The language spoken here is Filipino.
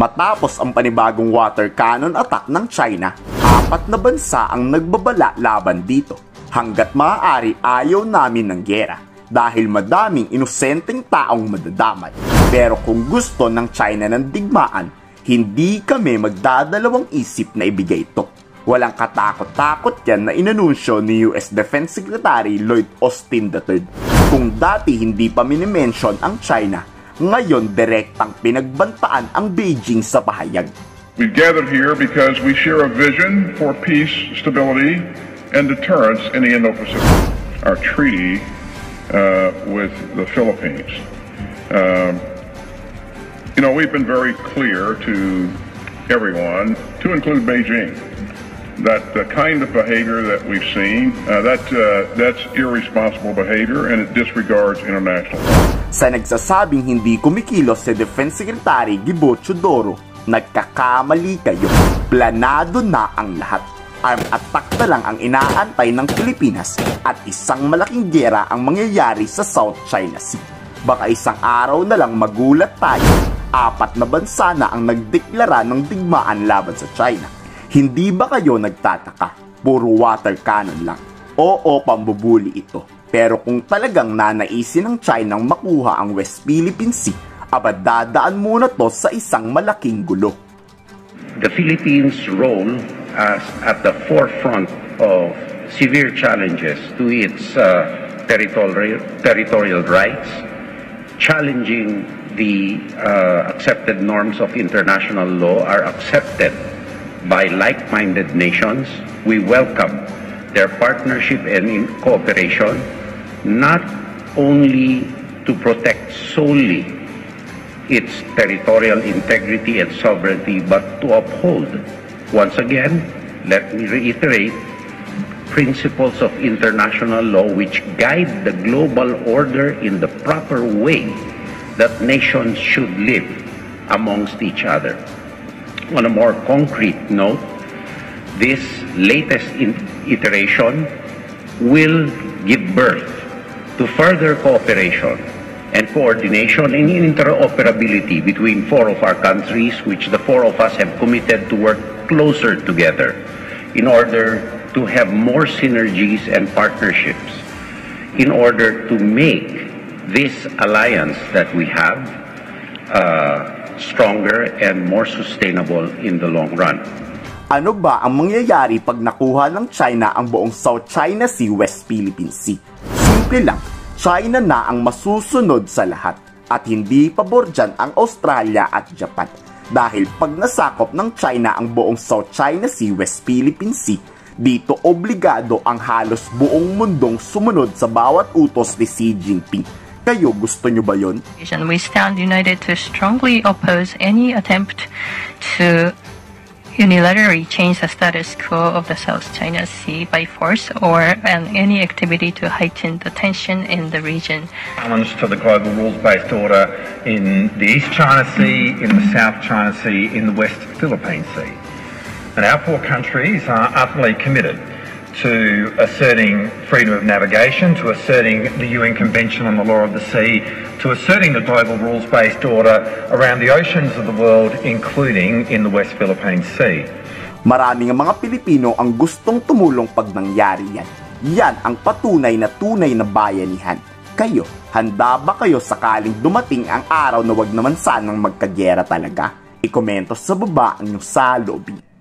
Matapos ang panibagong water cannon attack ng China, 4 na bansa ang nagbabala laban dito. Hanggat maaari ayaw namin ng giyera dahil madaming inosenteng taong madadamay. Pero kung gusto ng China ng digmaan, hindi kami magdadalawang isip na ibigay ito. Walang katakot-takot yan na inanunsyo ni US Defense Secretary Lloyd Austin III. Kung dati hindi pa minimension ang China, ngayon direktang pinagbantaan ang Beijing sa pahayag. We've gathered here because we share a vision for peace, stability, and deterrence in the Indo-Pacific. Our treaty with the Philippines. We've been very clear to everyone, to include Beijing, that the kind of behavior that we've seen, that's irresponsible behavior and it disregards international law. Sa nagsasabing hindi kumikilos si Defense Secretary Gibo Chodoro, nagkakamali kayo. Planado na ang lahat. Armed attack na lang ang inaantay ng Pilipinas at isang malaking giyera ang mangyayari sa South China Sea. Baka isang araw na lang magulat tayo. 4 na bansa na ang nagdeklara ng digmaan laban sa China. Hindi ba kayo nagtataka? Puro water cannon lang. Oo, pambubuli ito. Pero kung talagang nanaisin ng China makuha ang West Philippine Sea, dadaan muna to sa isang malaking gulo. The Philippines' role as at the forefront of severe challenges to its territorial rights, challenging the accepted norms of international law are accepted by like-minded nations. We welcome their partnership and cooperation, not only to protect solely its territorial integrity and sovereignty, but to uphold, once again, let me reiterate, principles of international law which guide the global order in the proper way that nations should live amongst each other. On a more concrete note, this latest iteration will give birth to further cooperation and coordination and interoperability between 4 of our countries, which the 4 of us have committed to work closer together in order to have more synergies and partnerships, in order to make this alliance that we have stronger and more sustainable in the long run. Ano ba ang mangyayari pag nakuha ng China ang buong South China Sea, West Philippine Sea? Simple lang, China na ang masusunod sa lahat at hindi pabor dyan ang Australia at Japan. Dahil pag nasakop ng China ang buong South China Sea, West Philippine Sea, dito obligado ang halos buong mundong sumunod sa bawat utos ni Xi Jinping. Kayo, gusto nyo ba yun? We stand united to strongly oppose any attempt to unilaterally change the status quo of the South China Sea by force or any activity to heighten the tension in the region. Challenge to the global rules-based order in the East China Sea, in the South China Sea, in the West Philippine Sea. And our 4 countries are utterly committed to asserting freedom of navigation, to asserting the UN Convention on the Law of the Sea, to asserting the global rules-based order around the oceans of the world, including in the West Philippine Sea. Maraming mga Pilipino ang gustong tumulong pag nangyari yan. Yan ang patunay na bayanihan. Kayo, handa ba kayo sakaling dumating ang araw na wag naman sanang magkagyera talaga? I-komento sa baba ang inyong saloobin.